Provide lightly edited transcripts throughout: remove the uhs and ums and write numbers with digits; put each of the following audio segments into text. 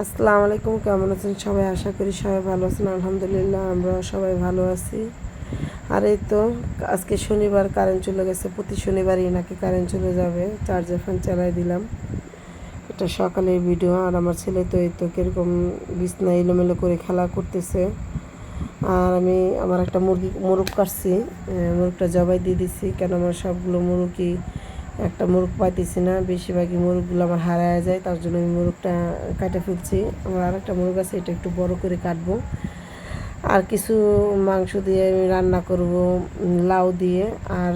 আসসালামু আলাইকুম, কেমন আছেন সবাই? আশা করি সবাই ভালো আছেন। আলহামদুলিল্লাহ আমরা সবাই ভালো আছি। আর এই তো আজকে শনিবার, কারেন্ট চলে গেছে। প্রতি শনিবারই নাকি কারেন্ট চলে যাবে। চার্জার ফ্যান চালাই দিলাম। এটা সকালের ভিডিও। আর আমার ছেলে তো এই তো কীরকম বিছনা এলোমেলো করে খেলা করতেছে। আর আমি আমার একটা মোরগ কাটছি, মোরগটা জবাই দিয়ে দিছি। কেন আমার সবগুলো মোরগই একটা মোরগ পাইতেছি না, বেশিরভাগই মোরগগুলো আমার হারায় যায়, তার জন্য আমি মোরগটা কাটে ফেলছি। আমার আর একটা মোরগ আছে, এটা একটু বড় করে কাটবো। আর কিছু মাংস দিয়ে আমি রান্না করব, লাউ দিয়ে। আর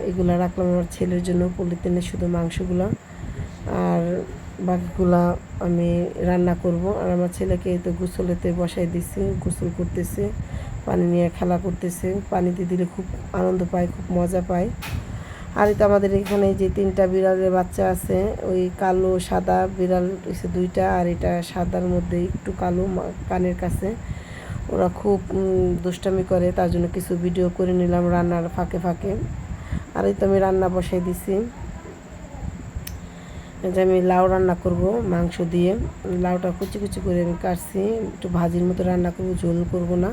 এগুলো রাখলাম আমার ছেলের জন্য, পলিথিনে শুধু মাংসগুলো। আর বাকিগুলা আমি রান্না করব। আর আমার ছেলেকে তো গোসলেতে বসাই দিছি, গোসল করতেছে, পানি নিয়ে খেলা করতেছে। পানিতে দিলে খুব আনন্দ পায়, খুব মজা পায়। আর তো আমাদের এখানে যে 3টা বিড়ালের বাচ্চা আছে, ওই কালো সাদা বিড়াল হচ্ছে 2টা, আর এটা সাদার মধ্যে একটু কালো কানের কাছে। ওরা খুব দুষ্টামি করে, তার জন্য কিছু ভিডিও করে নিলাম রান্নার ফাঁকে ফাঁকে। আর এই তো আমি রান্না বসাই দিছি, যে আমি লাউ রান্না করব মাংস দিয়ে। লাউটা কুচি কুচি করে আমি কাটছি, একটু ভাজির মতো রান্না করব, ঝোল করব না।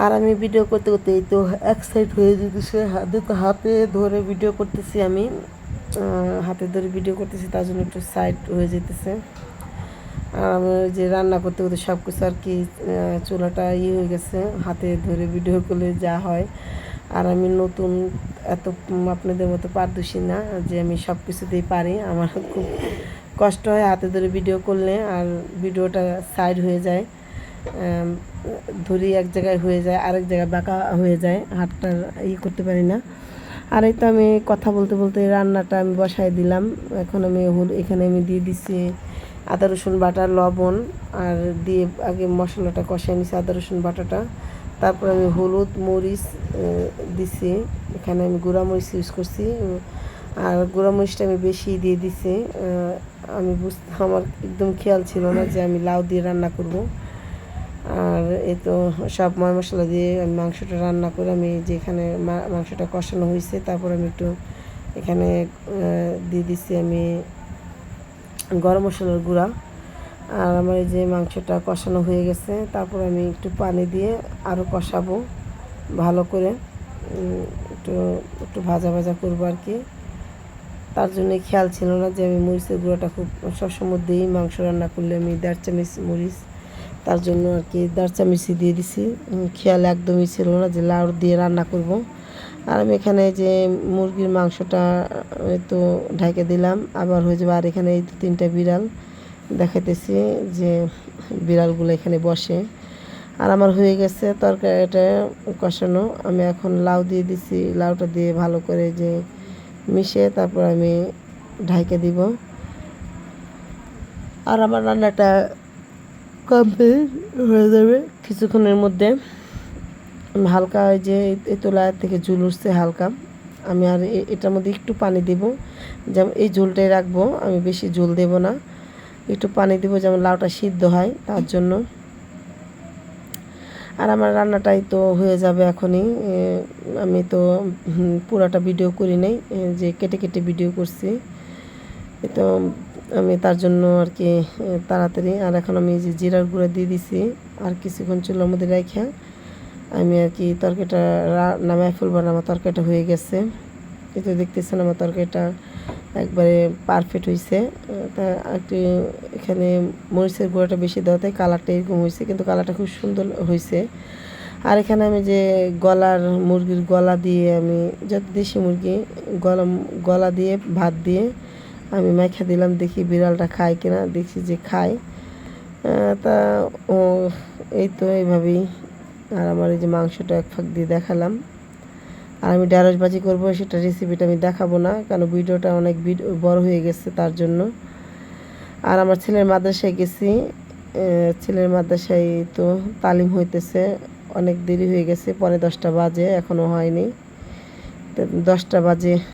আর আমি ভিডিও করতে করতে এই তো এক সাইড হয়ে যেতেছে, হাতে ধরে ভিডিও করতেছি আমি, হাতে ধরে ভিডিও করতেছি, তার জন্য একটু সাইড হয়ে যেতেছে। আর আমি যে রান্না করতে করতে সব কিছু আর কি চুলাটা হয়ে গেছে, হাতে ধরে ভিডিও করলে যা হয়। আর আমি নতুন, এত আপনাদের মতো পারদর্শী না যে আমি সব কিছুতেই পারি। আমার খুব কষ্ট হয় হাতে ধরে ভিডিও করলে, আর ভিডিওটা সাইড হয়ে যায়, ধরি এক জায়গায় হয়ে যায়, আরেক জায়গায় বাঁকা হয়ে যায়, হাতটা করতে পারি না। আর এই তো আমি কথা বলতে বলতে রান্নাটা আমি বসাই দিলাম। এখন আমি এখানে আমি দিয়ে দিচ্ছি আদা রসুন বাটা, লবণ, আর দিয়ে আগে মশলাটা কষাই নিছি, আদা রসুন বাটাটা। তারপর আমি হলুদ মরিচ দিছি, এখানে আমি গুঁড়া মরিচ ইউজ করছি। আর গুঁড়া মরিচটা আমি বেশি দিয়ে দিছি। আমি আমার একদম খেয়াল ছিল না যে আমি লাউ দিয়ে রান্না করব। আর এই তো সব ময় মশলা দিয়ে আমি মাংসটা রান্না করে, আমি যেখানে মাংসটা কষানো হয়েছে, তারপর আমি একটু এখানে দিয়ে দিচ্ছি আমি গরম মশলার গুঁড়া। আর আমার এই যে মাংসটা কষানো হয়ে গেছে, তারপর আমি একটু পানি দিয়ে আরও কষাবো ভালো করে, একটু একটু ভাজা ভাজা করবো আর কি। তার জন্যে খেয়াল ছিল না যে আমি মরিচের গুঁড়োটা খুব সবসময় দিই মাংস রান্না করলে, আমি 1.5 চামচ মরিচ, তার জন্য আর কি 1.5 চামচ দিয়ে দিছি। খেয়াল একদমই ছিল না যে লাউ দিয়ে রান্না করব। আর আমি এখানে যে মুরগির মাংসটা তো ঢেকে দিলাম, আবার হয়ে যাবে। আর এখানে এই 3টা বিড়াল দেখাইতেছি যে বিড়ালগুলো এখানে বসে। আর আমার হয়ে গেছে তরকারিটা কষানো। আমি এখন লাউ দিয়ে দিছি, লাউটা দিয়ে ভালো করে যে মিশিয়ে তারপর আমি ঢাইকে দিব। আর আমার রান্নাটা কমপ্লিট হয়ে যাবে কিছুক্ষণের মধ্যে। হালকা ওই যে এই তোলার থেকে ঝুল উঠছে হালকা, আমি আর এটার মধ্যে একটু পানি দেব, যেমন এই ঝোলটাই রাখবো, আমি বেশি ঝোল দেব না, একটু পানি দেবো যেমন লাউটা সিদ্ধ হয় তার জন্য। আর আমার রান্নাটাই তো হয়ে যাবে এখনই। আমি তো পুরাটা ভিডিও করি নাই, যে কেটে কেটে ভিডিও করছি, তো আমি তার জন্য আর কি তাড়াতাড়ি। আর এখন আমি যে জিরার গুঁড়া দিয়ে দিছি, আর কিছুক্ষণ চুলার মধ্যে রেখে আমি আর কি তরকারিটা নামায় ফেলবো। না, আমার তরকারিটা হয়ে গেছে। এই তো দেখতেছেন আমার তরকারিটা একবারে পারফেক্ট হয়েছে। তা একটু এখানে মরিচের গুঁড়োটা বেশি দেওয়া, তাই কালারটা এরকম হয়েছে, কিন্তু কালারটা খুব সুন্দর হয়েছে। আর এখানে আমি যে মুরগির গলা দিয়ে, আমি যত দেশি মুরগি গলা দিয়ে ভাত দিয়ে আমি মাখা দিলাম, দেখি বিড়ালটা খায় কিনা। দেখছি যে খায়। তা ও এই তো এইভাবেই। আর আমার এই যে মাংসটা এক ফাঁক দিয়ে দেখালাম। আর আমি ঢেঁড়স ভাজি করবো, সেটা রেসিপিটা আমি দেখাবো না, কারণ ভিডিওটা অনেক বড় হয়ে গেছে তার জন্য। আর আমার ছেলের মাদ্রাসায় গেছি, ছেলের মাদ্রাসায় তো তালিম হইতেছে, অনেক দেরি হয়ে গেছে, 10:45 বাজে, এখনও হয়নি। তো 10টা বাজে